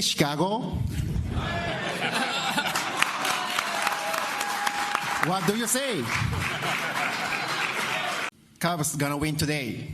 Chicago? What do you say? Cubs gonna win today.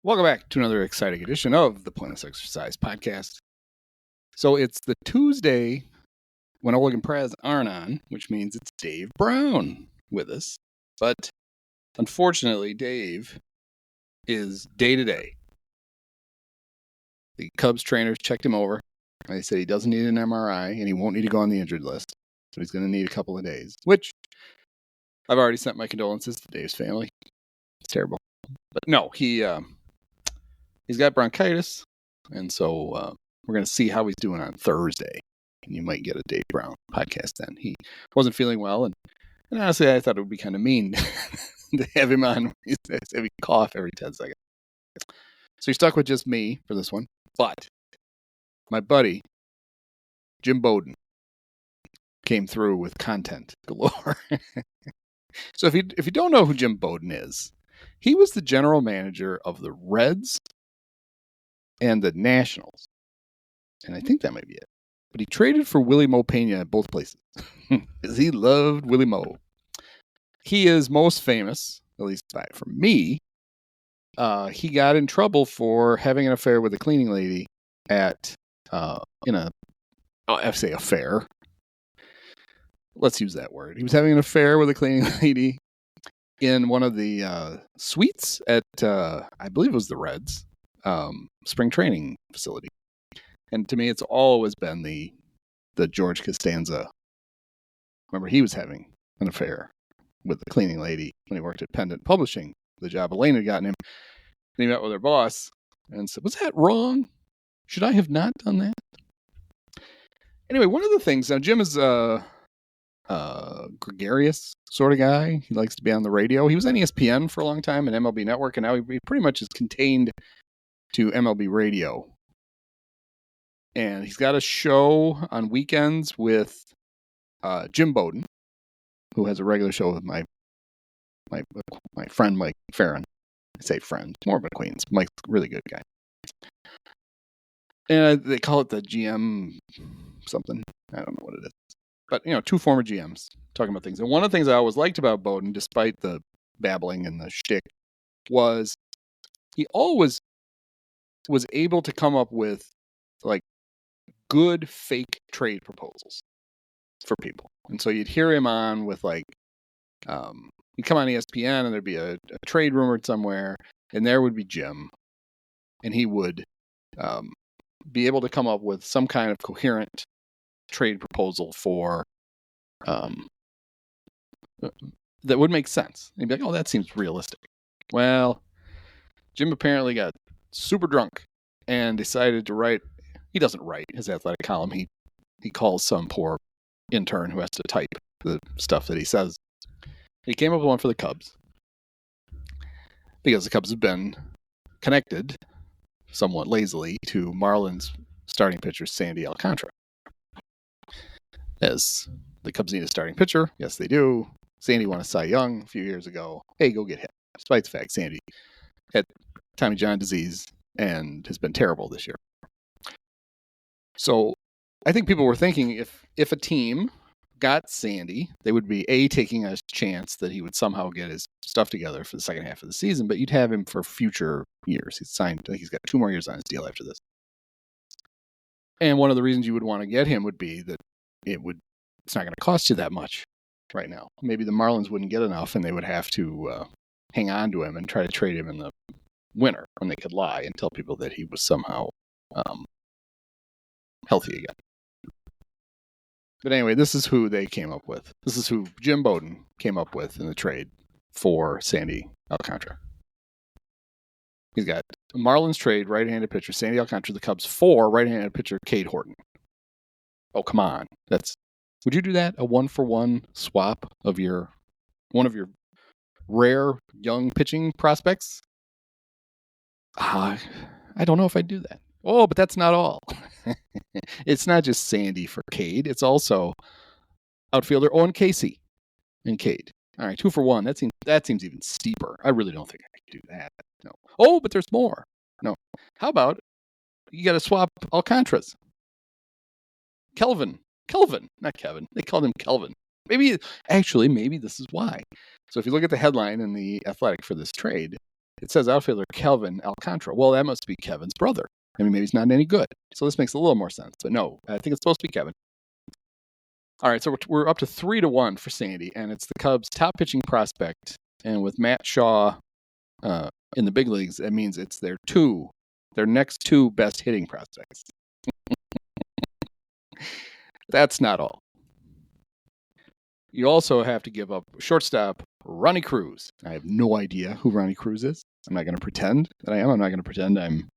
Welcome back to another exciting edition of the Pointless Exercise Podcast. So it's the Tuesday when Oleg and Praz aren't on, which means it's Dave Brown with us. But unfortunately, Dave is day-to-day. The Cubs trainers checked him over. And they said he doesn't need an MRI and he won't need to go on the injured list. So he's going to need a couple of days, which I've already sent my condolences to Dave's family. It's terrible. But no, he's got bronchitis, and so we're going to see how he's doing on Thursday. And you might get a Dave Brown podcast then. He wasn't feeling well, and honestly, I thought it would be kind of mean to have him on. He cough every 10 seconds. So he stuck with just me for this one. But my buddy, Jim Bowden, came through with content galore. So if you don't know who Jim Bowden is, he was the general manager of the Reds and the Nationals. And I think that might be it. But he traded for Willie Mo Pena at both places. Because he loved Willie Mo. He is most famous, at least for me. He got in trouble for having an affair with a cleaning lady at, I say affair. Let's use that word. He was having an affair with a cleaning lady in one of the suites at, I believe it was the Reds. Spring training facility. And to me, it's always been the George Costanza. Remember, he was having an affair with the cleaning lady when he worked at Pendant Publishing, the job Elaine had gotten him. And he met with her boss and said, was that wrong? Should I have not done that? Anyway, one of the things, now Jim is a gregarious sort of guy. He likes to be on the radio. He was on ESPN for a long time and MLB Network, and now he pretty much is contained to MLB radio. And he's got a show on weekends with Jim Bowden, who has a regular show with my friend Mike Farron. I say friend, more of an acquaintance. Mike's a really good guy. And they call it the GM something. I don't know what it is. But, two former GMs talking about things. And one of the things I always liked about Bowden, despite the babbling and the shtick, was he always was able to come up with good fake trade proposals for people. And so you'd hear him on with he'd come on ESPN and there'd be a trade rumored somewhere, and there would be Jim, and he would be able to come up with some kind of coherent trade proposal for that would make sense. And he'd be like, oh, that seems realistic. Well, Jim apparently got super drunk and decided to write. He doesn't write his athletic column. He calls some poor intern who has to type the stuff that he says. He came up with one for the Cubs because the Cubs have been connected somewhat lazily to Marlins starting pitcher Sandy Alcantara. As the Cubs need a starting pitcher, yes they do. Sandy won a Cy Young a few years ago. Hey, go get him. Despite the fact Sandy had Tommy John disease and has been terrible this year. So I think people were thinking if a team got Sandy, they would be taking a chance that he would somehow get his stuff together for the second half of the season, but you'd have him for future years. He's signed, I think he's got 2 more years on his deal after this. And one of the reasons you would want to get him would be that it's not going to cost you that much right now. Maybe the Marlins wouldn't get enough and they would have to hang on to him and try to trade him in the winter when they could lie and tell people that he was somehow healthy again. But anyway, this is who they came up with. This is who Jim Bowden came up with in the trade for Sandy Alcantara. He's got a Marlins trade, right-handed pitcher Sandy Alcantara, the Cubs for right-handed pitcher Cade Horton. Oh, come on. Would you do that? A 1-for-1 swap of one of your rare young pitching prospects, I don't know if I'd do that. Oh, but that's not all. It's not just Sandy for Cade. It's also outfielder Owen Casey and Cade. All right, 2 for 1. That seems even steeper. I really don't think I could do that. No. Oh, but there's more. No. How about you got to swap Alcantaras? Kelvin, not Kevin. They called him Kelvin. Maybe this is why. So if you look at the headline in the Athletic for this trade, it says outfielder Kelvin Alcantara. Well, that must be Kevin's brother. I mean, maybe he's not any good. So this makes a little more sense. But no, I think it's supposed to be Kevin. All right, so we're up to 3 to 1 for Sandy, and it's the Cubs' top pitching prospect. And with Matt Shaw in the big leagues, that means it's their next 2 best hitting prospects. That's not all. You also have to give up shortstop Ronnie Cruz. I have no idea who Ronnie Cruz is. I'm not going to pretend that I am. I'm not going to pretend I'm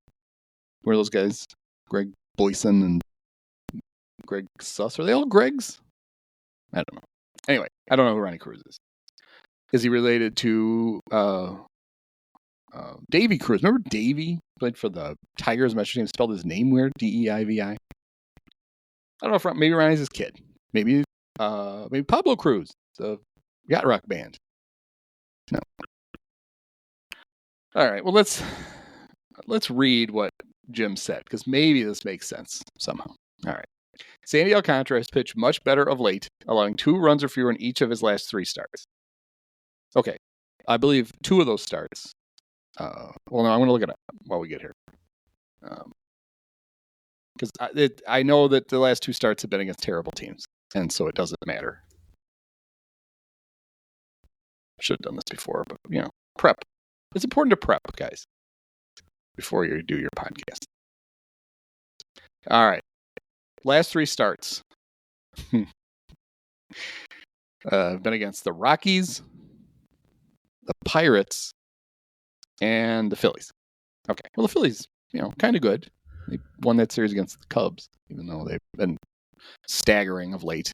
one of those guys, Greg Boyson and Greg Suss. Are they all Gregs? I don't know. Anyway, I don't know who Ronnie Cruz is. Is he related to Davy Cruz? Remember Davy played for the Tigers? I'm not sure he spelled his name weird. Deivi. I don't know if maybe Ronnie's his kid. Maybe Pablo Cruz, the yacht rock band. No. All right. Well, let's read what Jim said, because maybe this makes sense somehow. All right. Sandy Alcantara has pitched much better of late, allowing 2 runs or fewer in each of his last 3 starts. Okay. I believe 2 of those starts. Well, no, I'm going to look it up while we get here. Because I know that the last 2 starts have been against terrible teams, and so it doesn't matter. Should have done this before, but, prep. It's important to prep, guys, before you do your podcast. All right. Last 3 starts. Been against the Rockies, the Pirates, and the Phillies. Okay. Well, the Phillies, kind of good. They won that series against the Cubs, even though they've been staggering of late.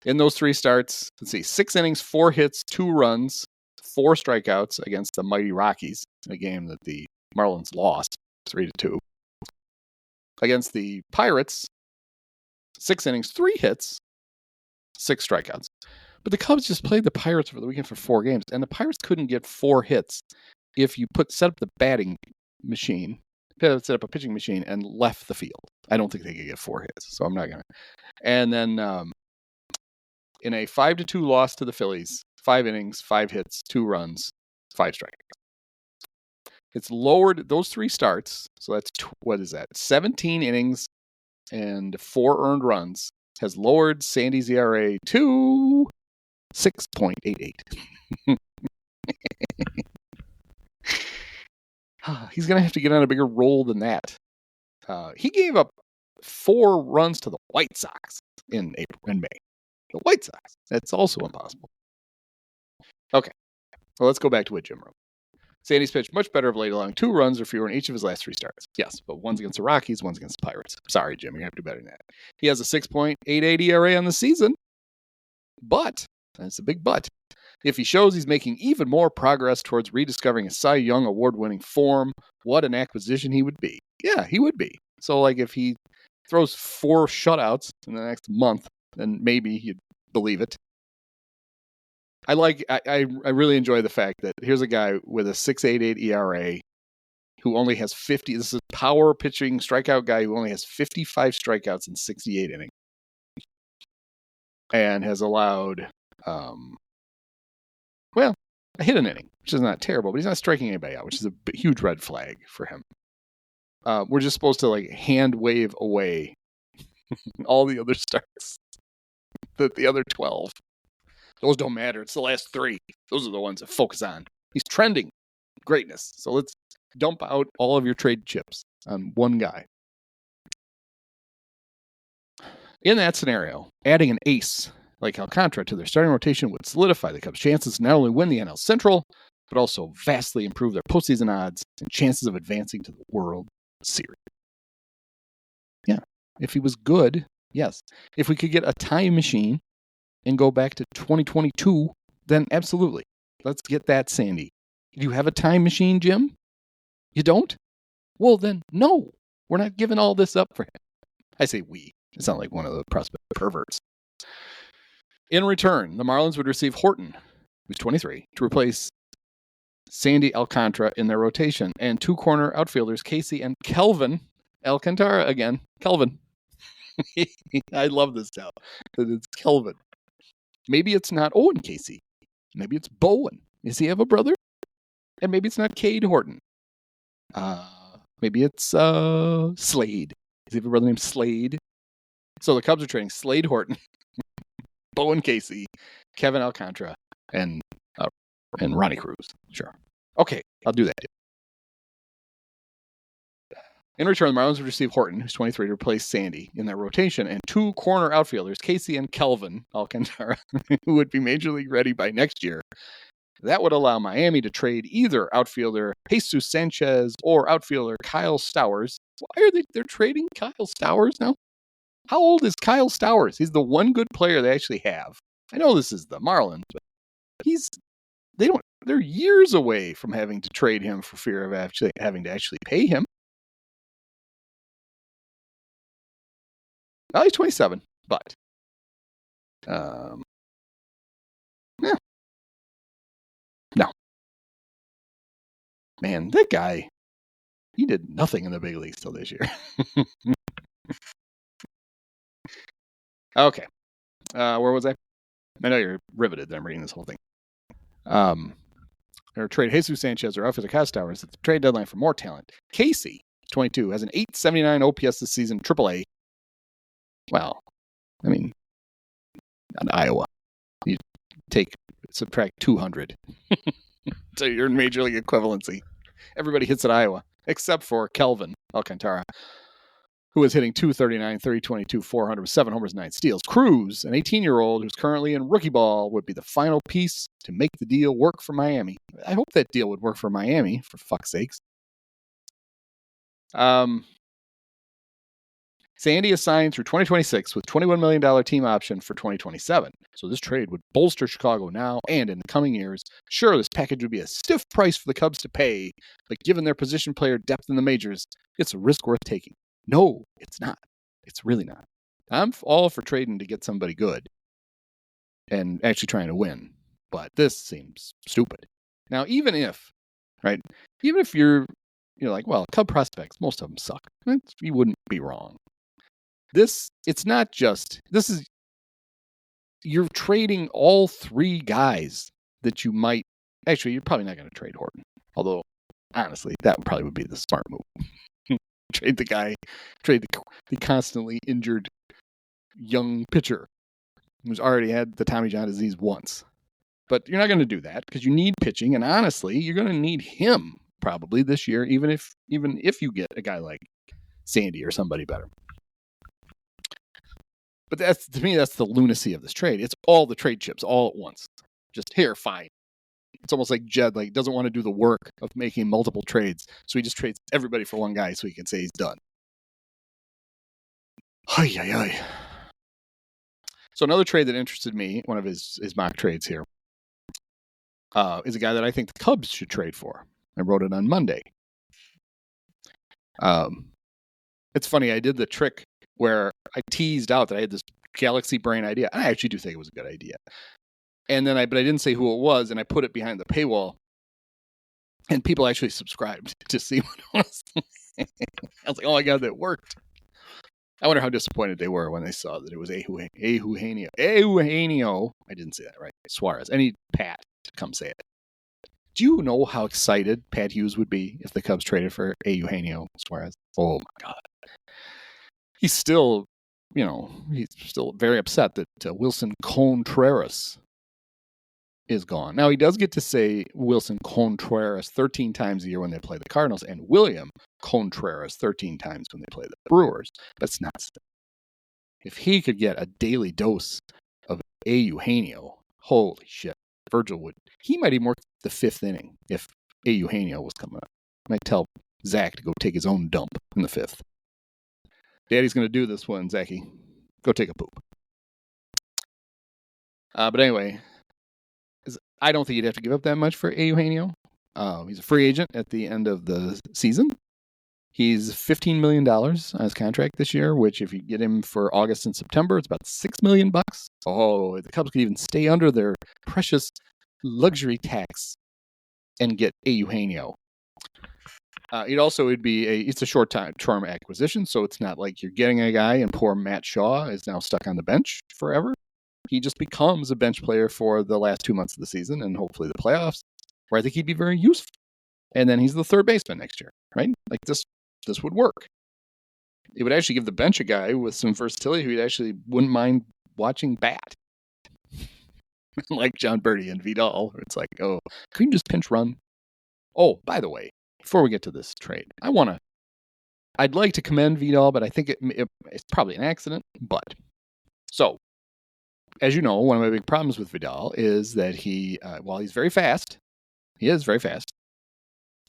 In those 3 starts, let's see, 6 innings, 4 hits, 2 runs, 4 strikeouts against the mighty Rockies, in a game that the Marlins lost 3-2. Against the Pirates, 6 innings, 3 hits, 6 strikeouts. But the Cubs just played the Pirates over the weekend for 4 games, and the Pirates couldn't get 4 hits if you set up the batting machine, set up a pitching machine, and left the field. I don't think they could get 4 hits, so I'm not going to. And then in a 5-2 loss to the Phillies, 5 innings, 5 hits, 2 runs, 5 strikeouts. It's lowered those 3 starts, so that's, 17 innings and 4 earned runs, has lowered Sandy's ERA to 6.88. He's going to have to get on a bigger roll than that. He gave up 4 runs to the White Sox in May. The White Sox. That's also impossible. Okay. Well, let's go back to what Jim wrote. Sandy's pitched much better of late, allowing 2 runs or fewer in each of his last 3 starts. Yes, but one's against the Rockies, one's against the Pirates. Sorry, Jim, you're going to have to do better than that. He has a 6.88 ERA on the season. But, that's a big but, if he shows he's making even more progress towards rediscovering his Cy Young award-winning form, what an acquisition he would be. Yeah, he would be. So, if he throws 4 shutouts in the next month, then maybe you'd believe it. I really enjoy the fact that here's a guy with a 6.88 ERA who only has 50. This is a power pitching strikeout guy who only has 55 strikeouts in 68 innings, and has allowed, a hit an inning, which is not terrible, but he's not striking anybody out, which is a huge red flag for him. We're just supposed to hand wave away all the other starts, the other 12. Those don't matter. It's the last 3. Those are the ones that focus on. He's trending greatness. So let's dump out all of your trade chips on one guy. In that scenario, adding an ace like Alcantara to their starting rotation would solidify the Cubs' chances to not only win the NL Central, but also vastly improve their postseason odds and chances of advancing to the World Series. Yeah, if he was good, yes. If we could get a time machine and go back to 2022, then absolutely. Let's get that Sandy. Do you have a time machine, Jim? You don't? Well, then, no. We're not giving all this up for him. I say we. It sounds like one of the prospect perverts. In return, the Marlins would receive Horton, who's 23, to replace Sandy Alcantara in their rotation, and 2 corner outfielders, Casey and Kelvin Alcantara again. Kelvin. I love this now, that it's Kelvin. Maybe it's not Owen Casey. Maybe it's Bowen. Does he have a brother? And maybe it's not Cade Horton. Maybe it's Slade. Does he have a brother named Slade? So the Cubs are trading Slade Horton, Bowen Casey, Kevin Alcantara, and Ronnie Cruz. Sure. Okay, I'll do that. In return, the Marlins would receive Horton, who's 23, to replace Sandy in their rotation, and 2 corner outfielders, Casey and Kelvin Alcantara, who would be major league ready by next year. That would allow Miami to trade either outfielder Jesus Sanchez or outfielder Kyle Stowers. Why are they're trading Kyle Stowers now? How old is Kyle Stowers? He's the one good player they actually have. I know this is the Marlins, but they're years away from having to trade him for fear of actually having to actually pay him. Well, he's 27, but yeah. No. Man, that guy, he did nothing in the big leagues till this year. Okay. Where was I? I know you're riveted that I'm reading this whole thing. Or trade Jesus Sanchez or outfielder Kyle Stowers at the trade deadline for more talent. Casey, 22, has an 879 OPS this season, AAA. Well, I mean, in Iowa, you subtract 200. So you're in major league equivalency. Everybody hits at Iowa, except for Kelvin Alcantara, who was hitting 239, 322, 400 with 7 homers, 9 steals. Cruz, an 18-year-old who's currently in rookie ball, would be the final piece to make the deal work for Miami. I hope that deal would work for Miami, for fuck's sakes. Sandy is signed through 2026 with $21 million team option for 2027. So this trade would bolster Chicago now and in the coming years. Sure, this package would be a stiff price for the Cubs to pay, but given their position player depth in the majors, it's a risk worth taking. No, it's not. It's really not. I'm all for trading to get somebody good and actually trying to win, but this seems stupid. Now, even if you're like, well, Cub prospects, most of them suck. You wouldn't be wrong. You're trading all 3 guys that you might, actually, you're probably not going to trade Horton. Although, honestly, that probably would be the smart move. Trade the constantly injured young pitcher who's already had the Tommy John disease once. But you're not going to do that because you need pitching, and honestly, you're going to need him probably this year, even if you get a guy like Sandy or somebody better. But to me, that's the lunacy of this trade. It's all the trade chips all at once. Just here, fine. It's almost like Jed doesn't want to do the work of making multiple trades, so he just trades everybody for one guy so he can say he's done. So another trade that interested me, one of his mock trades here, is a guy that I think the Cubs should trade for. I wrote it on Monday. It's funny, I did the trick where I teased out that I had this galaxy brain idea. I actually do think it was a good idea. And then but I didn't say who it was, and I put it behind the paywall. And people actually subscribed to see what it was. I was like, oh my God, that worked. I wonder how disappointed they were when they saw that it was Eugenio. I didn't say that right. Suarez. I need Pat to come say it. Do you know how excited Pat Hughes would be if the Cubs traded for Eugenio Suarez? Oh my God. He's still very upset that Wilson Contreras is gone. Now, he does get to say Wilson Contreras 13 times a year when they play the Cardinals and William Contreras 13 times when they play the Brewers. That's nuts. If he could get a daily dose of Eugenio, holy shit, Virgil he might even work the 5th inning if Eugenio was coming up. I might tell Zach to go take his own dump in the 5th. Daddy's going to do this one, Zachy. Go take a poop. But anyway, I don't think you'd have to give up that much for Eugenio. He's a free agent at the end of the season. He's $15 million on his contract this year, which if you get him for August and September, it's about $6 million. Oh, the Cubs could even stay under their precious luxury tax and get a Eugenio. It's a short-term acquisition, so it's not like you're getting a guy and poor Matt Shaw is now stuck on the bench forever. He just becomes a bench player for the last 2 months of the season and hopefully the playoffs, where I think he'd be very useful. And then he's the third baseman next year, right? Like this would work. It would actually give the bench a guy with some versatility who actually wouldn't mind watching bat. Like John Birdie and Vidal. It's like, oh, can you just pinch run? Oh, by the way, before we get to this trade, I'd like to commend Vidal, but I think it's probably an accident. But, so, as you know, one of my big problems with Vidal is that while he's very fast, he is very fast,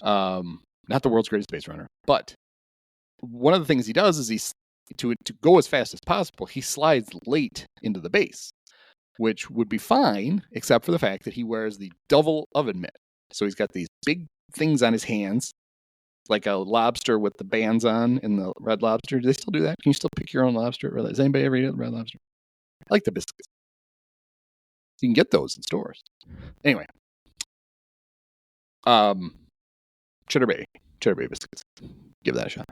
not the world's greatest base runner, but one of the things he does is to go as fast as possible, he slides late into the base, which would be fine, except for the fact that he wears the double oven mitt. So he's got these big things on his hands, like a lobster with the bands on in the Red Lobster. Do they still do that? Can you still pick your own lobster? Has anybody ever eaten Red Lobster? I like the biscuits. You can get those in stores. Anyway. Cheddar Bay biscuits. Give that a shot.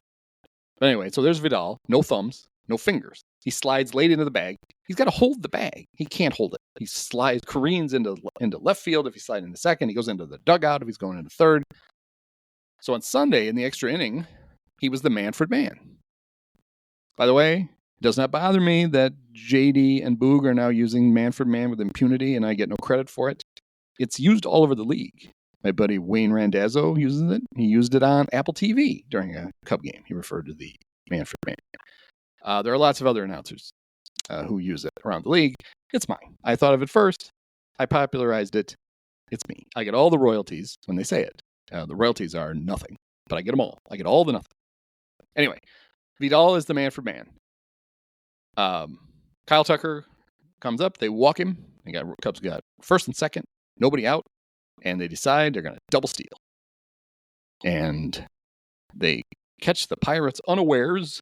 But anyway, so there's Vidal. No thumbs, no fingers. He slides late into the bag. He's got to hold the bag. He can't hold it. He careens into left field if he's sliding into second. He goes into the dugout if he's going into third. So on Sunday in the extra inning, he was the Manfred Man. By the way, it does not bother me that JD and Boog are now using Manfred Man with impunity and I get no credit for it. It's used all over the league. My buddy Wayne Randazzo uses it. He used it on Apple TV during a Cub game. He referred to the Manfred Man. There are lots of other announcers who use it around the league. It's mine. I thought of it first. I popularized it. It's me. I get all the royalties when they say it. The royalties are nothing, but I get them all. I get all the nothing. Anyway, Vidal is the Manfred Man. Kyle Tucker comes up. They walk him. Cubs got first and second. Nobody out. And they decide they're going to double steal. And they catch the Pirates unawares,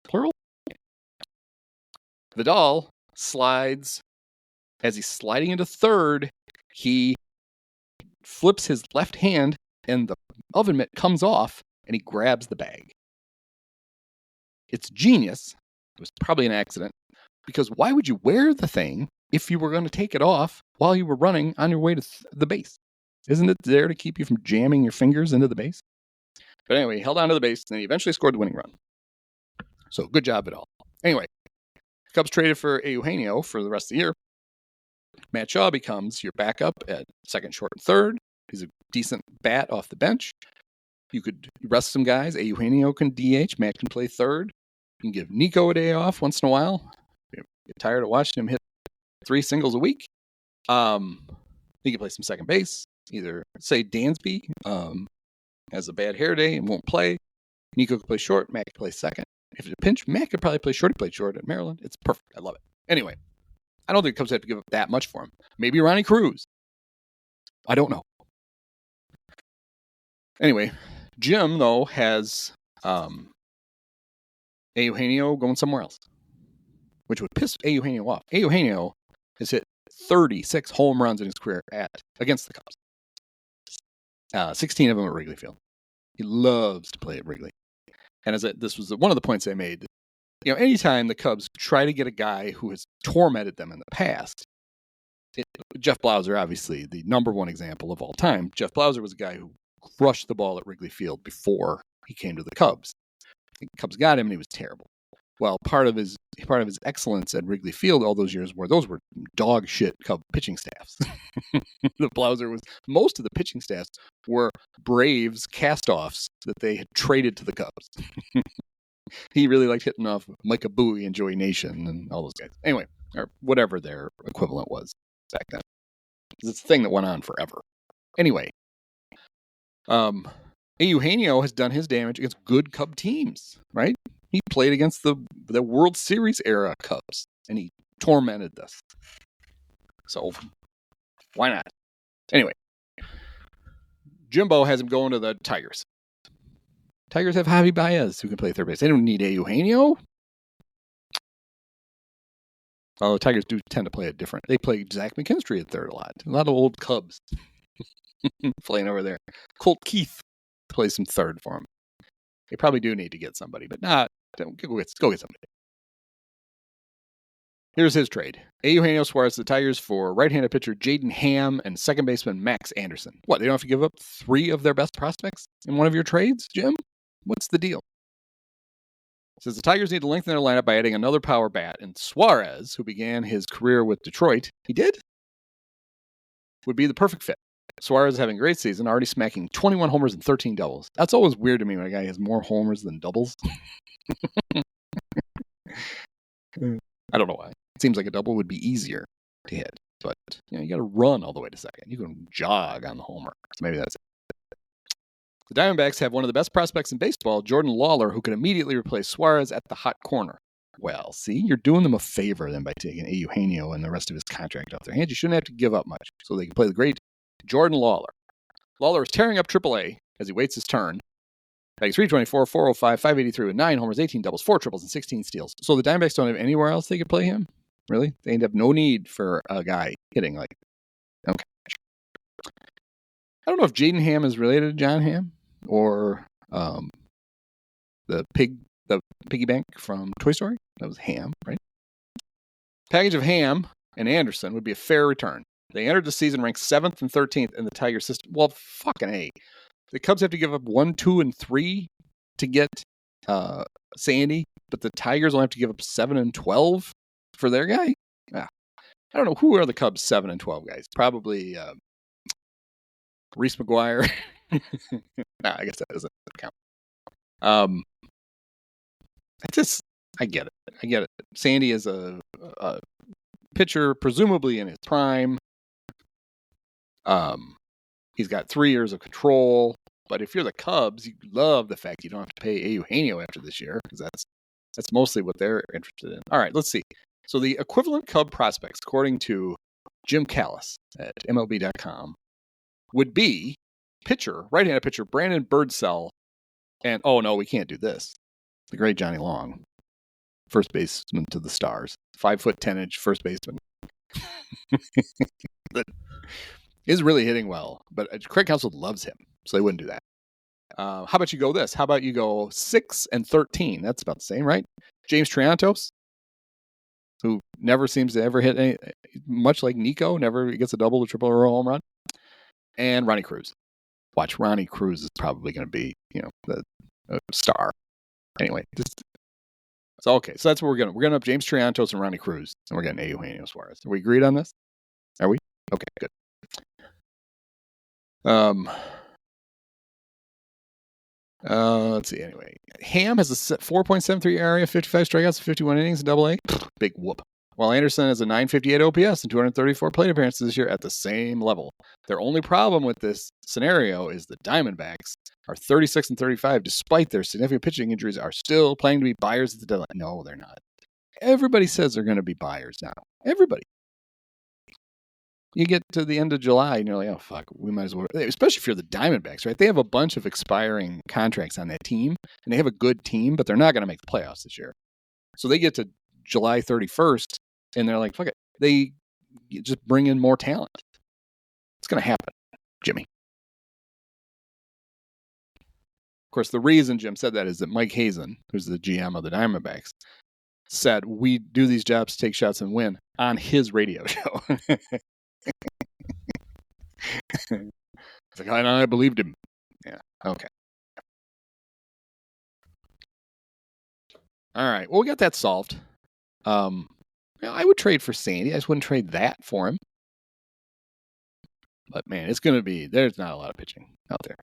plural. Vidal slides. As he's sliding into third, he flips his left hand and the oven mitt comes off and he grabs the bag. It's genius. It was probably an accident. Because why would you wear the thing if you were going to take it off while you were running on your way to the base? Isn't it there to keep you from jamming your fingers into the base? But anyway, he held on to the base, and then he eventually scored the winning run. So good job, Vidal. Anyway, Cubs traded for Eugenio for the rest of the year. Matt Shaw becomes your backup at second, short, and third. He's a decent bat off the bench. You could rest some guys. Eugenio can DH. Matt can play third. You can give Nico a day off once in a while. You get tired of watching him hit 3 singles a week. He can play some second base. Either, say, Dansby has a bad hair day and won't play. Nico could play short. Matt could play second. If it's a pinch, Matt could probably play short. He played short at Maryland. It's perfect. I love it. Anyway, I don't think the Cubs have to give up that much for him. Maybe Ronnie Cruz. I don't know. Anyway, Jim, though, has Eugenio going somewhere else, which would piss Eugenio off. Eugenio has hit 36 home runs in his career against the Cubs. 16 of them at Wrigley Field. He loves to play at Wrigley. And this was one of the points I made. Anytime the Cubs try to get a guy who has tormented them in the past, Jeff Blauser, obviously, the number one example of all time. Jeff Blauser was a guy who crushed the ball at Wrigley Field before he came to the Cubs. The Cubs got him, and he was terrible. Well, part of his excellence at Wrigley Field all those years were dog shit Cub pitching staffs. Most of the pitching staffs were Braves cast-offs that they had traded to the Cubs. He really liked hitting off Micah Bowie and Joey Nation and all those guys. Anyway, or whatever their equivalent was back then. It's a thing that went on forever. Anyway, Eugenio has done his damage against good Cub teams, right? He played against the World Series era Cubs, and he tormented us. So, why not? Anyway, Jimbo has him going to the Tigers. Tigers have Javi Baez, who can play third base. They don't need Eugenio. Although Tigers do tend to play it different. They play Zach McKinstry at third a lot. A lot of old Cubs playing over there. Colt Keith plays some third for him. They probably do need to get somebody, but go get somebody. Here's his trade. Eugenio Suarez to the Tigers for right-handed pitcher Jaden Ham and second baseman Max Anderson. What, they don't have to give up 3 of their best prospects in one of your trades, Jim? What's the deal? It says the Tigers need to lengthen their lineup by adding another power bat, and Suarez, who began his career with Detroit, he did? Would be the perfect fit. Suarez is having a great season, already smacking 21 homers and 13 doubles. That's always weird to me when a guy has more homers than doubles. I don't know why. It seems like a double would be easier to hit, but you got to run all the way to second. You can jog on the homer. So maybe that's it. The Diamondbacks have one of the best prospects in baseball, Jordan Lawler, who can immediately replace Suarez at the hot corner. Well, see, you're doing them a favor then by taking Eugenio and the rest of his contract off their hands. You shouldn't have to give up much so they can play the great Jordan Lawler. Lawler is tearing up AAA as he waits his turn. Batting 324, 405, 583 with 9 homers, 18 doubles, 4 triples, and 16 steals. So the Diamondbacks don't have anywhere else they could play him? Really? They have no need for a guy hitting like... Okay. I don't know if Jaden Ham is related to John Hamm or the piggy bank from Toy Story. That was Ham, right? Package of Ham and Anderson would be a fair return. They entered the season ranked 7th and 13th in the Tiger system. Well, fucking A. The Cubs have to give up 1, 2, and 3 to get Sandy, but the Tigers will have to give up 7 and 12 for their guy. I don't know who are the Cubs 7 and 12 guys. Probably Reese McGuire. I guess that doesn't count. I get it. Sandy is a pitcher, presumably in his prime. He's got 3 years of control. But if you're the Cubs, you love the fact you don't have to pay Eugenio after this year, because that's mostly what they're interested in. All right, let's see. So the equivalent Cub prospects, according to Jim Callis at MLB.com, would be right-handed pitcher Brandon Birdsell, and oh no, we can't do this. The great Johnny Long, first baseman to the Stars, 5'10" first baseman. Is really hitting well, but Craig Counsell loves him, so they wouldn't do that. How about you go this? How about you go 6 and 13? That's about the same, right? James Triantos, who never seems to ever hit any, much like Nico, never gets a double, a triple, or a home run. And Ronnie Cruz. Watch, Ronnie Cruz is probably going to be, the star. Anyway, so okay, so that's what we're going to. We're going to have James Triantos and Ronnie Cruz, and we're getting Eugenio Suarez. Are we agreed on this? Are we? Okay, good. Let's see. Anyway, Ham has a 4.73 area, 55 strikeouts, 51 innings, and AA. Big whoop. While Anderson has a 958 OPS and 234 plate appearances this year at the same level. Their only problem with this scenario is the Diamondbacks are 36 and 35, despite their significant pitching injuries, are still planning to be buyers at the deadline. No, they're not. Everybody says they're going to be buyers now. Everybody. You get to the end of July and you're like, oh, fuck, we might as well. Especially if you're the Diamondbacks, right? They have a bunch of expiring contracts on that team, and they have a good team, but they're not going to make the playoffs this year. So they get to July 31st, and they're like, fuck it. They just bring in more talent. It's going to happen, Jimmy. Of course, the reason Jim said that is that Mike Hazen, who's the GM of the Diamondbacks, said, we do these jobs, take shots, and win on his radio show. It's like, I believed him. Yeah, okay. All right, well, we got that solved. I would trade for Sandy. I just wouldn't trade that for him. But, man, it's going to be, there's not a lot of pitching out there.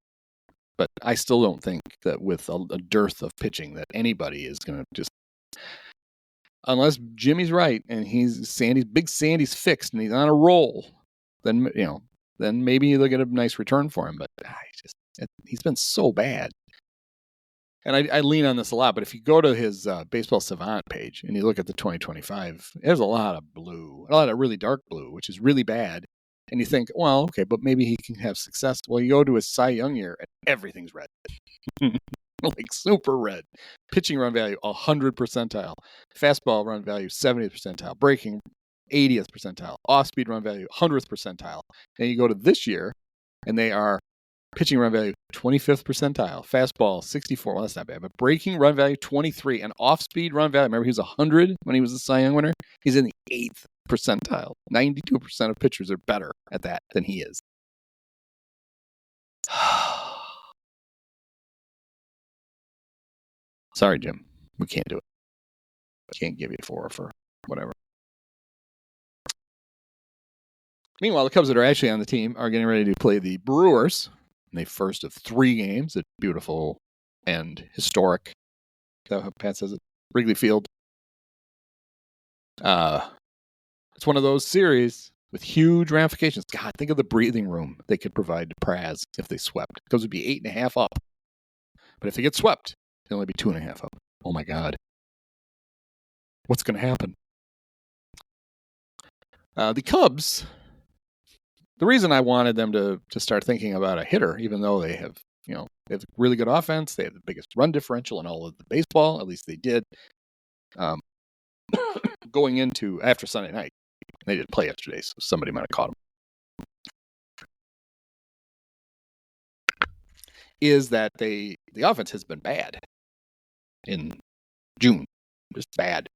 But I still don't think that with a dearth of pitching that anybody is going to just, unless Jimmy's right and Big Sandy's fixed and he's on a roll, then, then maybe they'll get a nice return for him. But he's been so bad. And I lean on this a lot, but if you go to his Baseball Savant page and you look at the 2025, there's a lot of blue, a lot of really dark blue, which is really bad. And you think, well, okay, but maybe he can have success. Well, you go to his Cy Young year and everything's red. Like super red. Pitching run value, 100 percentile. Fastball run value, 70th percentile. Breaking, 80th percentile. Off-speed run value, 100th percentile. And you go to this year, and they are pitching run value, 25th percentile. Fastball, 64. Well, that's not bad. But breaking run value, 23. And off-speed run value, remember he was 100 when he was a Cy Young winner? He's in the 8th percentile. 92% of pitchers are better at that than he is. Sorry, Jim. We can't do it. Can't give you 4 for whatever. Meanwhile, the Cubs that are actually on the team are getting ready to play the Brewers in the first of 3 games at beautiful and historic, is that how Pat says it? Wrigley Field. It's one of those series with huge ramifications. God, think of the breathing room they could provide to Praz if they swept. The Cubs would be 8.5 up. But if they get swept, they'll only be 2.5 up. Oh my God. What's going to happen? The Cubs, the reason I wanted them to start thinking about a hitter, even though they have, they have really good offense, they have the biggest run differential in all of the baseball, at least they did, going into after Sunday night. They didn't play yesterday, so somebody might have caught them. Is that the offense has been bad in June, just bad.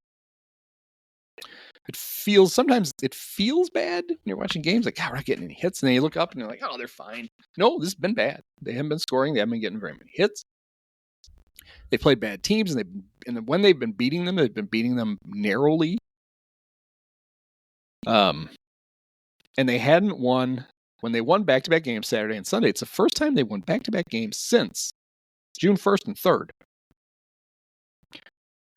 Sometimes it feels bad when you're watching games, like, God, we're not getting any hits. And then you look up and you're like, oh, they're fine. No, this has been bad. They haven't been scoring. They haven't been getting very many hits. They played bad teams, and when they've been beating them, they've been beating them narrowly. And they hadn't won, when they won back-to-back games Saturday and Sunday, it's the first time they won back-to-back games since June 1st and 3rd.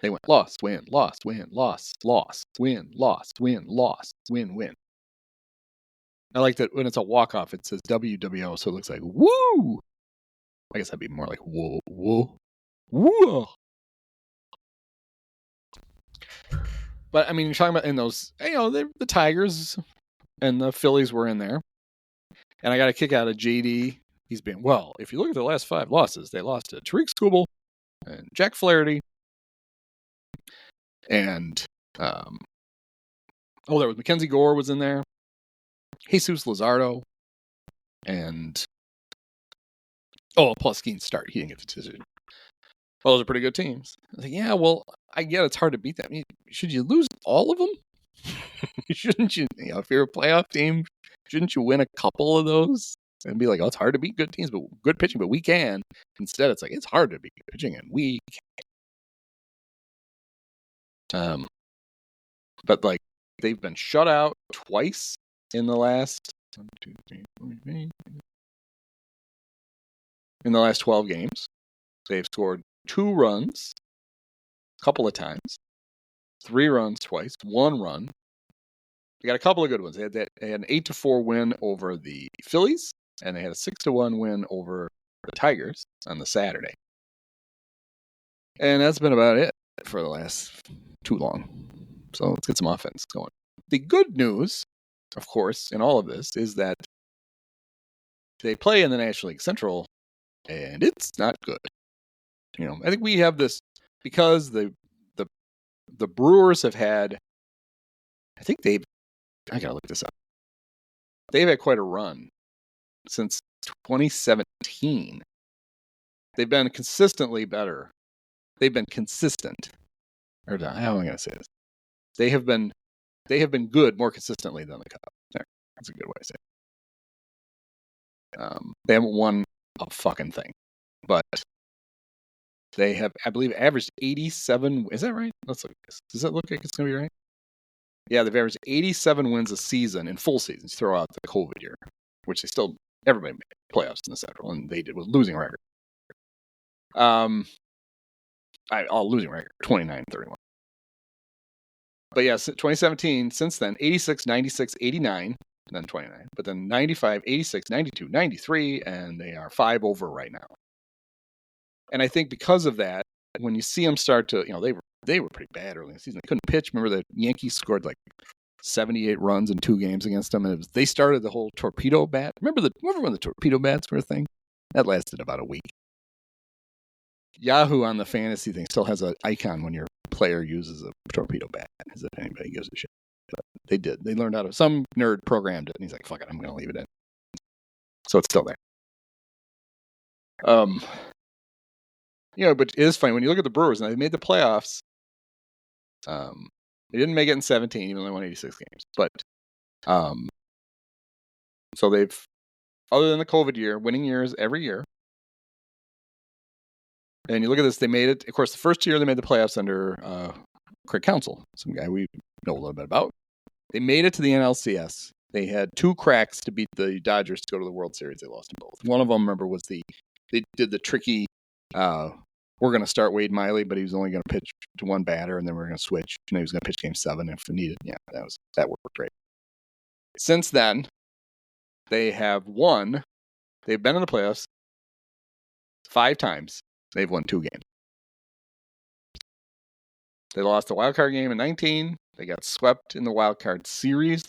They went loss, win, loss, win, loss, loss, win, loss, win, loss, win, win. I like that when it's a walk-off, it says WWO, so it looks like woo. I guess that'd be more like whoa, whoa, whoa. But I mean, you're talking about in those, the Tigers and the Phillies were in there. And I got a kick out of JD. He's been, if you look at the last 5 losses, they lost to Tariq Skubal and Jack Flaherty. And, there was Mackenzie Gore was in there. Jesus Luzardo. And, plus Skeen's start. He didn't get the decision. Well, those are pretty good teams. I was like, yeah, I get it's hard to beat them. I mean, should you lose all of them? Shouldn't you, if you're a playoff team, shouldn't you win a couple of those? And be like, it's hard to beat good teams, but good pitching, but we can. Instead, it's like, it's hard to beat good pitching, and we can. But like, they've been shut out twice in the last 12 games. They've scored 2 runs a couple of times, 3 runs twice, 1 run. They got a couple of good ones. They had an 8-4 win over the Phillies, and they had a 6-1 win over the Tigers on the Saturday. And that's been about it for the last too long. So let's get some offense going. The good news, of course, in all of this is that they play in the National League Central, and it's not good. I think we have this because the Brewers have had, I gotta look this up. They've had quite a run since 2017. They've been consistently better. They've been consistent. How am I gonna say this? They have been good more consistently than the Cubs. There, that's a good way to say it. They haven't won a fucking thing, but they have, I believe, averaged 87. Is that right? Let's look at this. Does it look like it's going to be right? Yeah, they've averaged 87 wins a season in full seasons. Throw out the COVID year, which everybody made playoffs in the Central, and they did with losing record. Losing record, 29-31. But yeah, 2017, since then, 86, 96, 89, and then 29. But then 95, 86, 92, 93, and they are 5 over right now. And I think because of that, when you see them start to, they were pretty bad early in the season. They couldn't pitch. Remember the Yankees scored like 78 runs in 2 games against them. And they started the whole torpedo bat. Remember when the torpedo bats were a thing? That lasted about a week. Yahoo on the fantasy thing still has an icon when your player uses a torpedo bat, as if anybody gives a shit. But they did. They learned how to. Some nerd programmed it, and he's like, "Fuck it, I'm going to leave it in." So it's still there. But it is funny when you look at the Brewers, and they made the playoffs. They didn't make it in 17, even though they won 86 games. But so they've, other than the COVID year, winning years every year. And you look at this, they made it. Of course, the first year they made the playoffs under Craig Counsell, some guy we know a little bit about. They made it to the NLCS. They had 2 cracks to beat the Dodgers to go to the World Series. They lost them both. One of them, remember, was they did the tricky, we're going to start Wade Miley, but he was only going to pitch to one batter, and then we're going to switch. And he was going to pitch Game 7 if needed. Yeah, that worked great. Since then, they have won. They've been in the playoffs 5 times. They've won 2 games. They lost the wild card game in 19. They got swept in the wild card series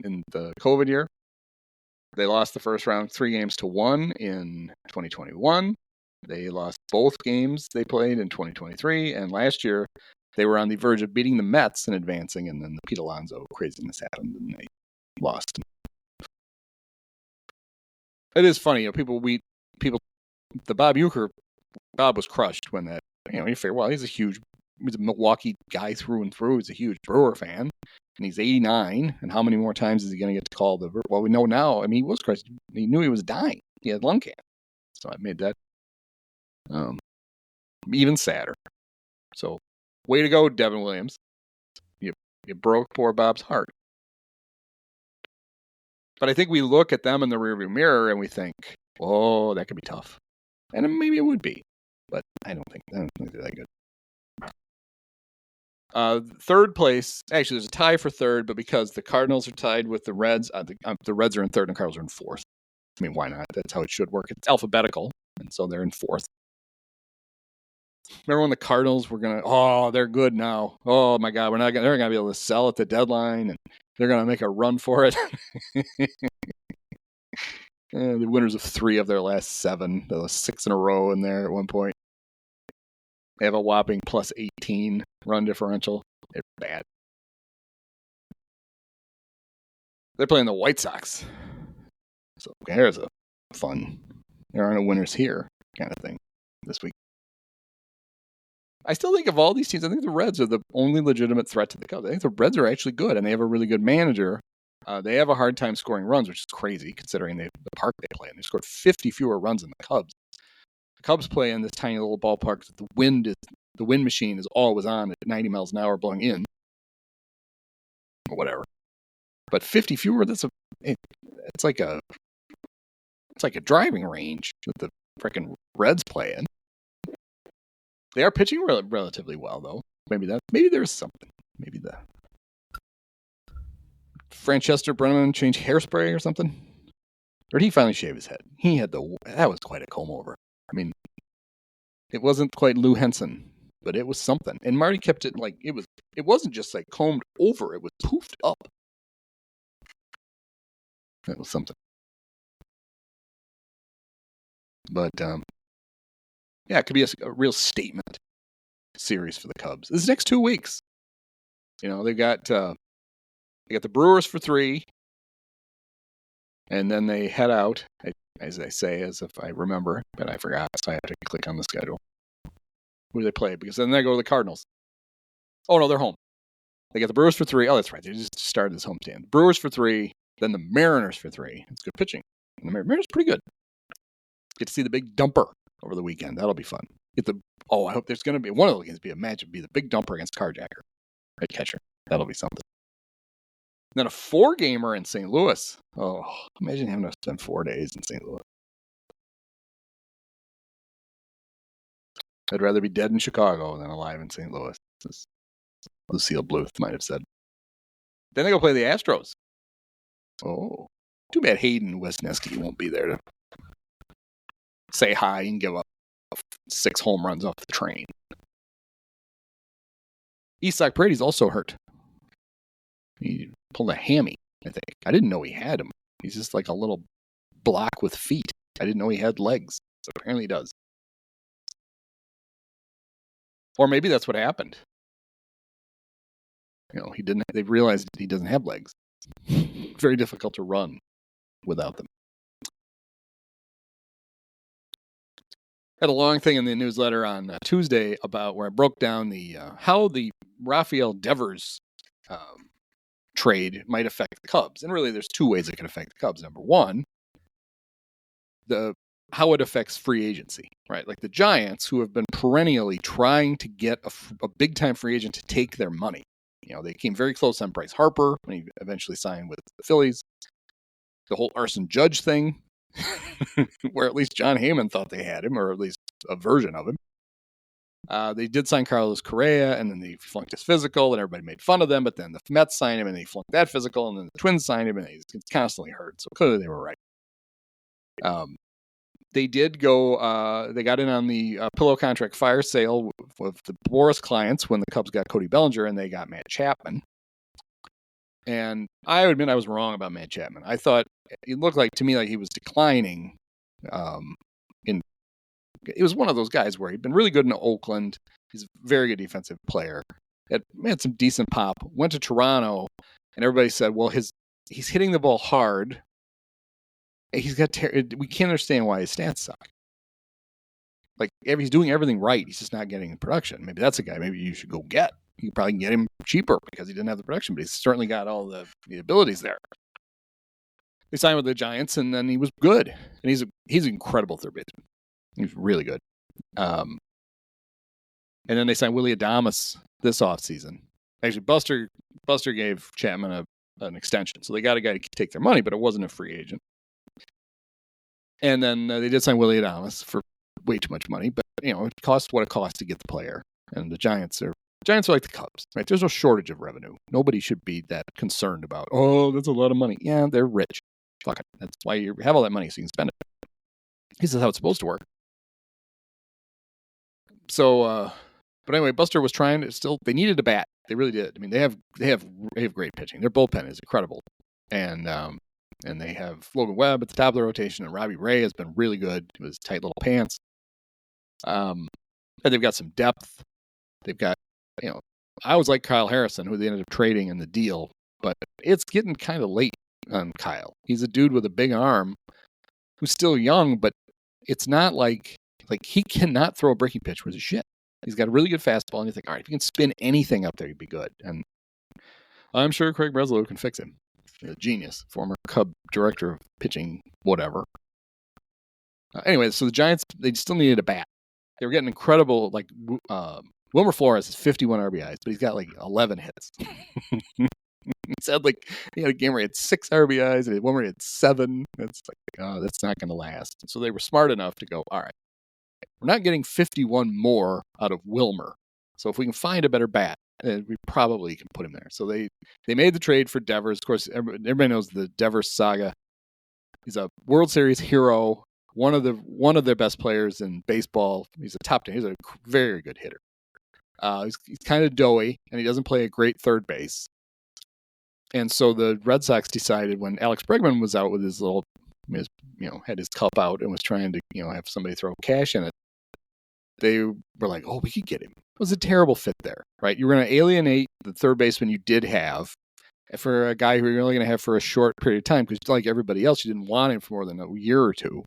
in the COVID year. They lost the first round 3-1 in 2021. They lost both games they played in 2023. And last year, they were on the verge of beating the Mets and advancing. And then the Pete Alonso craziness happened and they lost. It is funny, people, the Bob Uecker, Bob was crushed when that, you figure, well, he's a Milwaukee guy through and through. He's a huge Brewer fan, and he's 89. And how many more times is he going to get to call well, we know now. I mean, he was crushed. He knew he was dying. He had lung cancer. So I made that even sadder. So, way to go, Devin Williams. You broke poor Bob's heart. But I think we look at them in the rearview mirror and we think, oh, that could be tough. And maybe it would be. But I don't think they're that good. Third place, actually, there's a tie for third, but because the Cardinals are tied with the Reds, the Reds are in third and the Cardinals are in fourth. I mean, why not? That's how it should work. It's alphabetical, and so they're in fourth. Remember when the Cardinals were they're good now. Oh my God, they're going to be able to sell at the deadline, and they're going to make a run for it. The winners of 3 of their last 7, there was 6 in a row in there at one point. They have a whopping plus 18 run differential. They're bad. They're playing the White Sox. So there's a fun, there are no winners here kind of thing this week. I still think of all these teams, I think the Reds are the only legitimate threat to the Cubs. I think the Reds are actually good, and they have a really good manager. They have a hard time scoring runs, which is crazy considering the park they play in. They scored 50 fewer runs than the Cubs. The Cubs play in this tiny little ballpark that the wind machine is always on at 90 miles an hour blowing in. Or whatever. But 50 fewer, it's like a driving range that the freaking Reds play in. They are pitching relatively well, though. Maybe there's something. Maybe the Franchester Brenneman changed hairspray or something. Or did he finally shave his head? That was quite a comb over. I mean, it wasn't quite Lou Henson, but it was something. And Marty kept it it wasn't just like combed over, it was poofed up. That was something. But, it could be a real statement series for the Cubs. This next 2 weeks. They've got the Brewers for 3. And then they head out, as I say, as if I remember, but I forgot, so I have to click on the schedule. Who do they play? Because then they go to the Cardinals. Oh, no, they're home. They got the Brewers for 3. Oh, that's right. They just started this homestand. Brewers for 3, then the Mariners for 3. It's good pitching. And the Mariners pretty good. Get to see the big dumper over the weekend. That'll be fun. I hope there's going to be one of the games be a matchup, be the big dumper against Carjacker at catcher. That'll be something. Then a 4-gamer in St. Louis. Oh, imagine having to spend 4 days in St. Louis. I'd rather be dead in Chicago than alive in St. Louis, as Lucille Bluth might have said. Then they go play the Astros. Oh, too bad Hayden Wesneski won't be there to say hi and give up 6 home runs off the train. Isak Brady's also hurt. He pulled a hammy, I think. I didn't know he had him. He's just like a little block with feet. I didn't know he had legs. So apparently he does. Or maybe that's what happened. They realized he doesn't have legs. Very difficult to run without them. Had a long thing in the newsletter on Tuesday about where I broke down the how the Rafael Devers trade might affect the Cubs. And really, there's two ways it can affect the Cubs. Number one, how it affects free agency, right? Like the Giants, who have been perennially trying to get a big-time free agent to take their money. They came very close on Bryce Harper when he eventually signed with the Phillies. The whole Arson Judge thing, where at least John Heyman thought they had him, or at least a version of him. They did sign Carlos Correa, and then they flunked his physical, and everybody made fun of them, but then the Mets signed him, and they flunked that physical, and then the Twins signed him, and he's constantly hurt, so clearly they were right. They did go, they got in on the pillow contract fire sale with the Boris clients when the Cubs got Cody Bellinger, and they got Matt Chapman. And I admit I was wrong about Matt Chapman. I thought it looked like to me like he was declining. It was one of those guys where he'd been really good in Oakland. He's a very good defensive player. Had some decent pop. Went to Toronto, and everybody said, "Well, he's hitting the ball hard. We can't understand why his stats suck. Like he's doing everything right. He's just not getting the production. Maybe that's a guy. Maybe you should go get. You could probably get him cheaper because he didn't have the production, but he's certainly got all the abilities there." They signed with the Giants, and then he was good. And he's an incredible third baseman. He's really good. And then they signed Willy Adames this offseason. Actually, Buster gave Chapman an extension, so they got a guy to take their money, but it wasn't a free agent. And then they did sign Willy Adames for way too much money, but it costs what it costs to get the player. And the Giants are like the Cubs, right? There's no shortage of revenue. Nobody should be that concerned about, oh, that's a lot of money. Yeah, they're rich. Fuck it. That's why you have all that money, so you can spend it. This is how it's supposed to work. So, but anyway, Buster was trying to they needed a bat. They really did. I mean, they have great pitching. Their bullpen is incredible. And they have Logan Webb at the top of the rotation, and Robbie Ray has been really good with his tight little pants. And they've got some depth. They've got, I always like Kyle Harrison, who they ended up trading in the deal, but it's getting kind of late on Kyle. He's a dude with a big arm who's still young, but it's not like he cannot throw a breaking pitch worth of shit. He's got a really good fastball, and you think, all right, if you can spin anything up there, you'd be good. And I'm sure Craig Breslow can fix him. A genius, former Cub director of pitching, whatever. Anyway, so the Giants, they still needed a bat. They were getting incredible, Wilmer Flores has 51 RBIs, but he's got 11 hits. He said he had a game where he had 6 RBIs, and one where he had 7. It's that's not going to last. So they were smart enough to go, all right, we're not getting 51 more out of Wilmer. So if we can find a better bat, we probably can put him there. So they made the trade for Devers. Of course, everybody knows the Devers saga. He's a World Series hero, one of their best players in baseball. He's a top 10. He's a very good hitter. He's kind of doughy, and he doesn't play a great third base. And so the Red Sox decided when Alex Bregman was out with had his cup out and was trying to, have somebody throw cash in it, they were like, oh, we could get him. It was a terrible fit there, right? You were going to alienate the third baseman you did have for a guy who you're only going to have for a short period of time because like everybody else, you didn't want him for more than a year or two.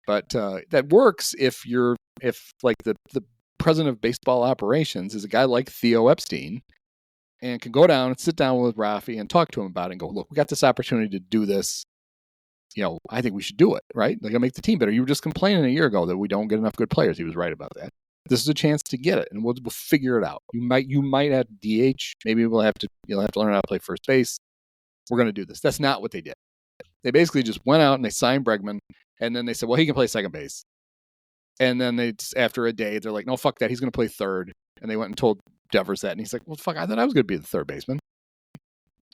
But that works if the president of baseball operations is a guy like Theo Epstein and can go down and sit down with Rafi and talk to him about it and go, look, we got this opportunity to do this. I think we should do it, right? I'll make the team better. You were just complaining a year ago that we don't get enough good players. He was right about that. This is a chance to get it, and we'll figure it out. You might have DH. Maybe you'll have to learn how to play first base. We're going to do this. That's not what they did. They basically just went out and they signed Bregman, and then they said, well, he can play second base. And then after a day, they're like, no, fuck that. He's going to play third. And they went and told Devers that, and he's like, well, fuck, I thought I was going to be the third baseman.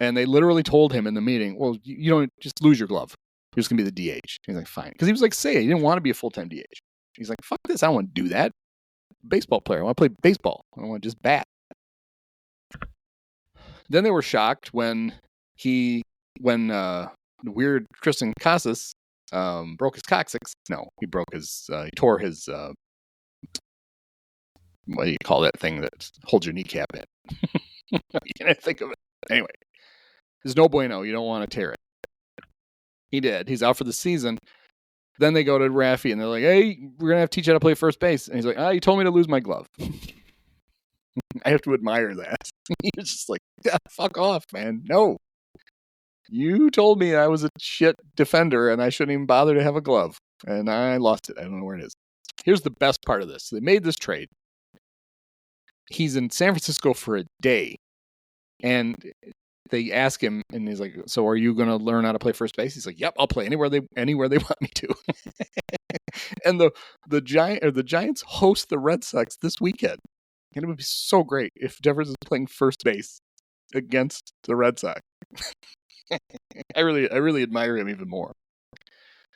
And they literally told him in the meeting, well, you don't just lose your glove. You're just going to be the DH. He's like, fine. Because he was like, he didn't want to be a full-time DH. He's like, fuck this. I don't want to do that. Baseball player. I want to play baseball. I don't want to just bat. Then they were shocked when when weird Tristan Casas broke his coccyx. No, he tore his, what do you call that thing that holds your kneecap in? You can't think of it. Anyway, there's no bueno. You don't want to tear it. He did. He's out for the season. Then they go to Raffy and they're like, hey, we're going to have to teach you how to play first base. And he's like, you told me to lose my glove. I have to admire that. He's just like, fuck off, man. No. You told me I was a shit defender and I shouldn't even bother to have a glove. And I lost it. I don't know where it is. Here's the best part of this. They made this trade. He's in San Francisco for a day. And they ask him, and he's like, so are you going to learn how to play first base? He's like, yep, I'll play anywhere they want me to. And the Giants host the Red Sox this weekend. And it would be so great if Devers is playing first base against the Red Sox. I really admire him even more.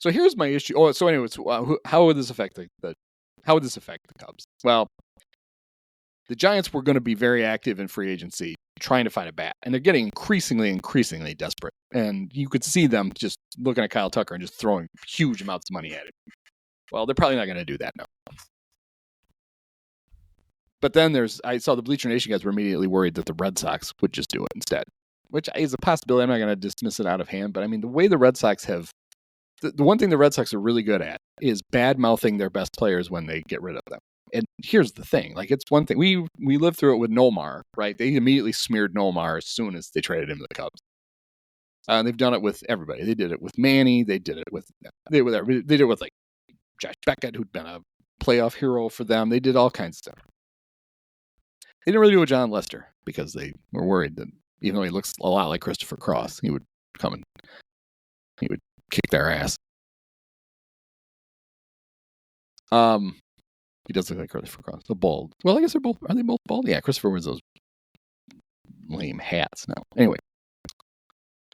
So here's my issue. Oh, so anyways, how would this affect the Cubs? Well, the Giants were going to be very active in free agency, trying to find a bat, and they're getting increasingly desperate. And you could see them just looking at Kyle Tucker and just throwing huge amounts of money at him. Well, they're probably not going to do that now. But then I saw the Bleacher Nation guys were immediately worried that the Red Sox would just do it instead, which is a possibility. I'm not going to dismiss it out of hand, but I mean, the way the Red Sox have, the one thing the Red Sox are really good at is bad-mouthing their best players when they get rid of them. And here's the thing, like, it's one thing, we lived through it with Nomar, right? They immediately smeared Nomar as soon as they traded him to the Cubs. They've done it with everybody. They did it with Manny. They did it with like Josh Beckett, who'd been a playoff hero for them. They did all kinds of stuff. They didn't really do it with John Lester because they were worried that even though he looks a lot like Christopher Cross, he would come and he would kick their ass. He does look like Christopher Cross. So bald. Well, I guess are they both bald? Yeah, Christopher wears those lame hats now. Anyway.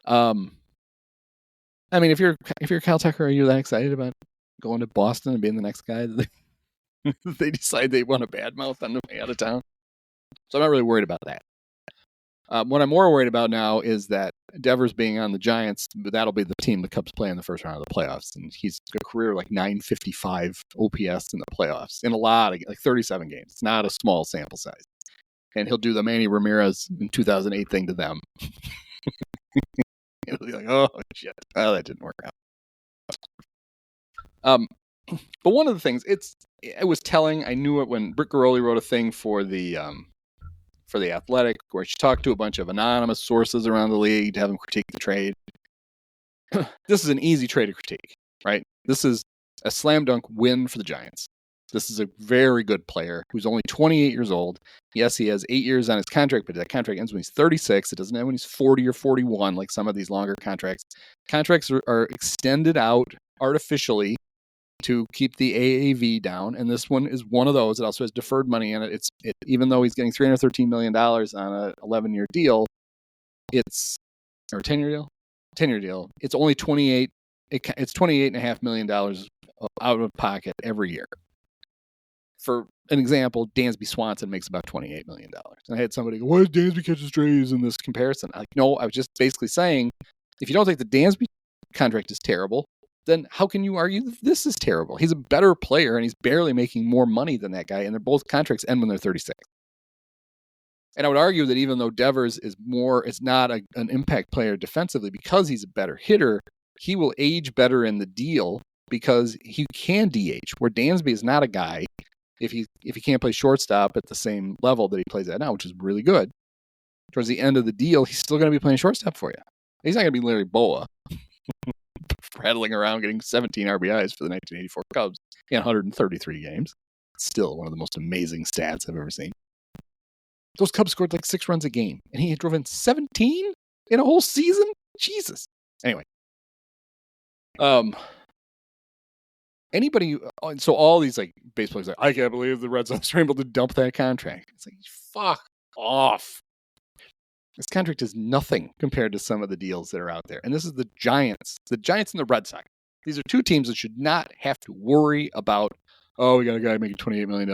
I mean, if you're Kyle Tucker, are you that excited about going to Boston and being the next guy that they decide they want to badmouth on the way out of town? So I'm not really worried about that. What I'm more worried about now is that Devers being on the Giants, that'll be the team the Cubs play in the first round of the playoffs. And he's a career like 955 OPS in the playoffs in a lot of, like 37 games. It's not a small sample size. And he'll do the Manny Ramirez in 2008 thing to them. He'll be like, oh, shit. Well, that didn't work out. But one of the things, it was telling, I knew it when Britt Garoli wrote a thing for the Athletic, where she talked to a bunch of anonymous sources around the league to have them critique the trade. This is an easy trade to critique, right? This is a slam dunk win for the Giants. This is a very good player who's only 28 years old. Yes, he has 8 years on his contract, but that contract ends when he's 36. It doesn't end when he's 40 or 41, like some of these longer contracts. Contracts are extended out artificially to keep the AAV down, and this one is one of those. It also has deferred money in it. Even though he's getting $313 million on an 11-year deal, or a 10-year deal? 10-year deal. It's only it's $28.5 million out of pocket every year. For an example, Dansby Swanson makes about $28 million. And I had somebody go, why does Dansby catch his strays in this comparison? I'm like, no, I was just basically saying, if you don't think the Dansby contract is terrible, then how can you argue that this is terrible? He's a better player, and he's barely making more money than that guy, and they're both contracts end when they're 36. And I would argue that even though Devers is not an impact player defensively because he's a better hitter, he will age better in the deal because he can DH, where Dansby is not a guy, if he can't play shortstop at the same level that he plays at now, which is really good, towards the end of the deal, he's still going to be playing shortstop for you. He's not going to be Larry Boa. Rattling around getting 17 RBIs for the 1984 Cubs in 133 games. Still one of the most amazing stats I've ever seen. Those Cubs scored like 6 runs a game, and he had driven 17 in a whole season? Jesus. Anyway. So all these like baseball players, like, I can't believe the Red Sox were able to dump that contract. It's like, fuck off. This contract is nothing compared to some of the deals that are out there. And this is the Giants and the Red Sox. These are two teams that should not have to worry about, oh, we got a guy making $28 million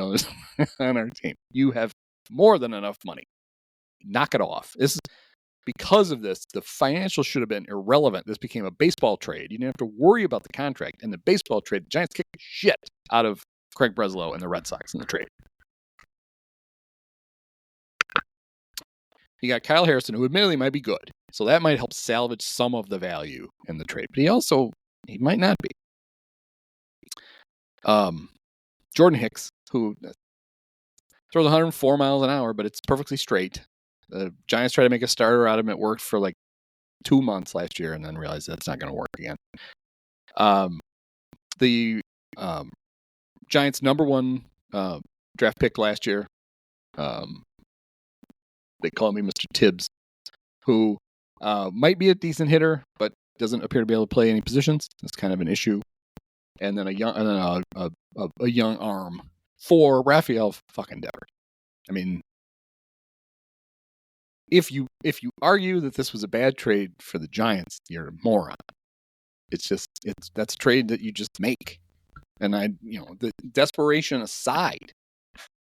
on our team. You have more than enough money. Knock it off. because of this, the financials should have been irrelevant. This became a baseball trade. You didn't have to worry about the contract. And the baseball trade, the Giants kicked shit out of Craig Breslow and the Red Sox in the trade. You got Kyle Harrison, who admittedly might be good. So that might help salvage some of the value in the trade. But he might not be. Jordan Hicks, who throws 104 miles an hour, but it's perfectly straight. The Giants tried to make a starter out of him. It worked for like 2 months last year and then realized that's not going to work again. The Giants' number one draft pick last year, they call me Mr. Tibbs, who might be a decent hitter, but doesn't appear to be able to play any positions. That's kind of an issue. And then a young arm for Rafael fucking Devers. I mean, if you argue that this was a bad trade for the Giants, you're a moron. That's a trade that you just make. And the desperation aside,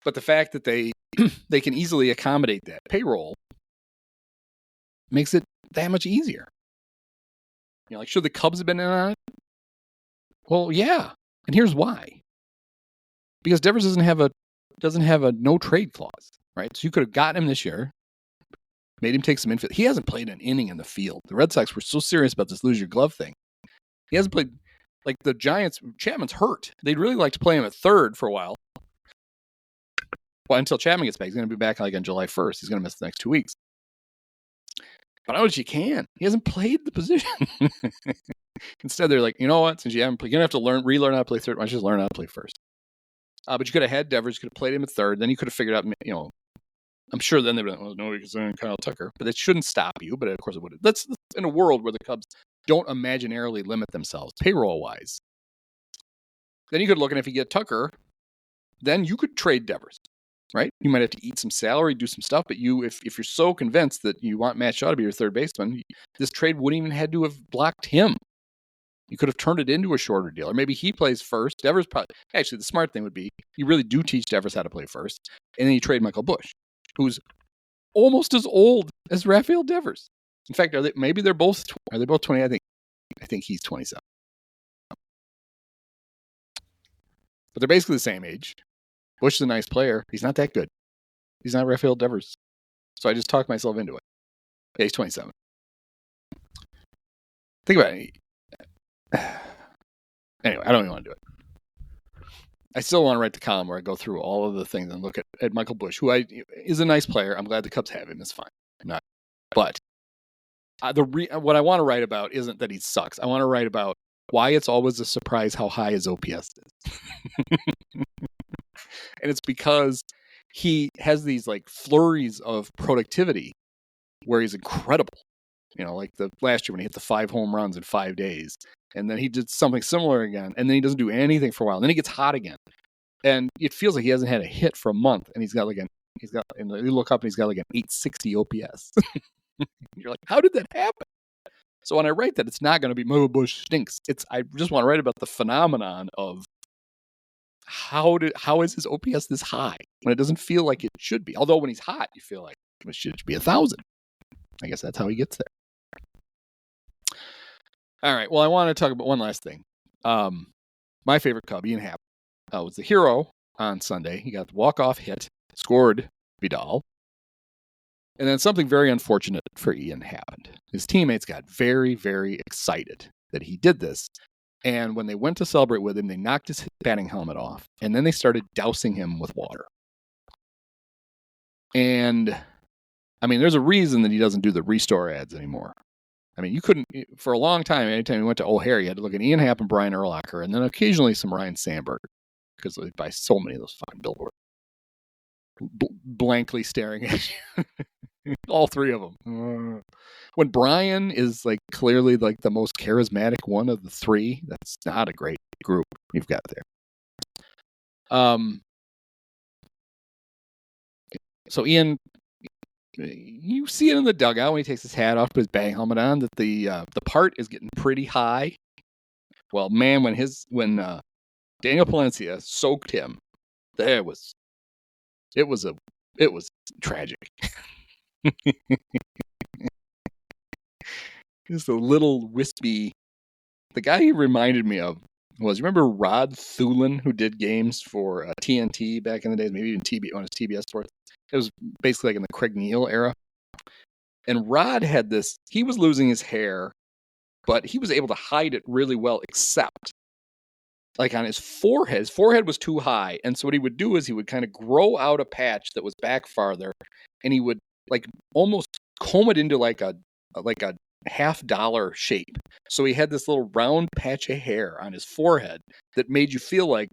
but the fact that they can easily accommodate that payroll makes it that much easier. Like, should the Cubs have been in on it? Well, yeah. And here's why. Because Devers doesn't have a no trade clause, right? So you could have gotten him this year, made him take some infield. He hasn't played an inning in the field. The Red Sox were so serious about this lose your glove thing. He hasn't played. Like the Giants, Chapman's hurt. They'd really like to play him at third for a while. Well, until Chapman gets back. He's going to be back like on July 1st. He's going to miss the next 2 weeks. But I don't know if you can. He hasn't played the position. Instead, they're like, you know what? Since you haven't played, you're going to have to relearn how to play third. Why don't you just learn how to play first? But you could have had Devers. You could have played him at third. Then you could have figured out, I'm sure then they'd be like, well, no, because then Kyle Tucker. But it shouldn't stop you. But of course it would. That's in a world where the Cubs don't imaginarily limit themselves payroll-wise. Then you could look, and if you get Tucker, then you could trade Devers, right? You might have to eat some salary, do some stuff, but if you're so convinced that you want Matt Shaw to be your third baseman, this trade wouldn't even had to have blocked him. You could have turned it into a shorter deal, or maybe he plays first. Devers actually, the smart thing would be you really do teach Devers how to play first, and then you trade Michael Busch, who's almost as old as Rafael Devers. In fact, are they both 20? I think he's 27. But they're basically the same age. Bush is a nice player. He's not that good. He's not Rafael Devers. So I just talked myself into it. Yeah, he's 27. Think about it. Anyway, I don't even want to do it. I still want to write the column where I go through all of the things and look at Michael Busch, who is a nice player. I'm glad the Cubs have him. It's fine. I'm not. But what I want to write about isn't that he sucks. I want to write about why it's always a surprise how high his OPS is. And it's because he has these like flurries of productivity where he's incredible. Like the last year when he hit the 5 home runs in 5 days. And then he did something similar again. And then he doesn't do anything for a while. And then he gets hot again. And it feels like he hasn't had a hit for a month. And and you look up and he's got like an 860 OPS. You're like, how did that happen? So when I write that, it's not going to be Mo Bush stinks. I just want to write about the phenomenon of how is his OPS this high when it doesn't feel like it should be. Although when he's hot, you feel like it should be 1,000. I guess that's how he gets there. All right. Well, I want to talk about one last thing. My favorite Cub, Ian Happ, was the hero on Sunday. He got the walk-off hit, scored Vidal. And then something very unfortunate for Ian happened. His teammates got very, very excited that he did this. And when they went to celebrate with him, they knocked his batting helmet off. And then they started dousing him with water. And, there's a reason that he doesn't do the restore ads anymore. You couldn't, for a long time, anytime you went to O'Hare, you had to look at Ian Happ and Brian Urlacher, and then occasionally some Ryan Sandberg, because they buy so many of those fucking billboards. Blankly staring at you. All three of them. When Brian is like clearly like the most charismatic one of the three, that's not a great group you've got there. So Ian, you see it in the dugout when he takes his hat off, put his batting helmet on, that the part is getting pretty high. Well, man, when Daniel Palencia soaked him, it was tragic. Just a little wispy. The guy he reminded me of was, you remember Rod Thulin, who did games for TNT back in the days, maybe even on his TBS Sports? It was basically like in the Craig Neal era. And Rod had this, he was losing his hair, but he was able to hide it really well, except like on his forehead. His forehead was too high. And so what he would do is he would kind of grow out a patch that was back farther, and he would like almost comb it into like a $50 shape. So he had this little round patch of hair on his forehead that made you feel like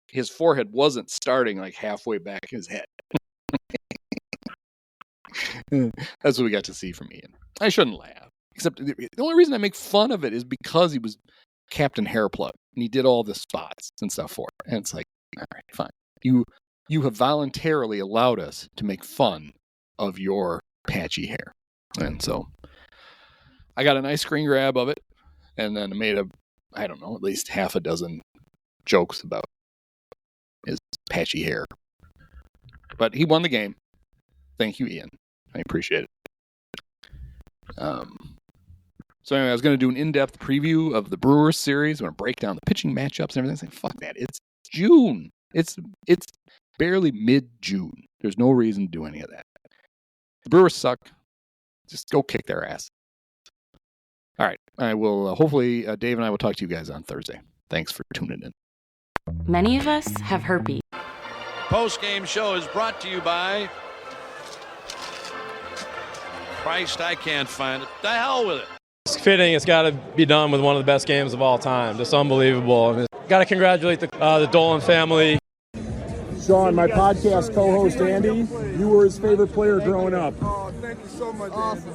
his forehead wasn't starting like halfway back his head. That's what we got to see from Ian. I shouldn't laugh. Except the only reason I make fun of it is because he was Captain Hairplug and he did all the spots and stuff for it. And it's like, all right, fine. You have voluntarily allowed us to make fun of your patchy hair. And so I got a nice screen grab of it, and then made at least half a dozen jokes about his patchy hair. But he won the game. Thank you, Ian. I appreciate it. So anyway, I was going to do an in-depth preview of the Brewers series. I'm going to break down the pitching matchups and everything. It's like, fuck that. It's June. It's barely mid-June. There's no reason to do any of that. The Brewers suck. Just go kick their ass. All right. I will, hopefully, Dave and I will talk to you guys on Thursday. Thanks for tuning in. Many of us have herpes. Post-game show is brought to you by Christ, I can't find it. The hell with it. It's fitting. It's got to be done with one of the best games of all time. Just unbelievable. Got to congratulate the Dolan family. Sean, my podcast co-host Andy, you were his favorite player growing up. Oh, thank you so much. Awesome.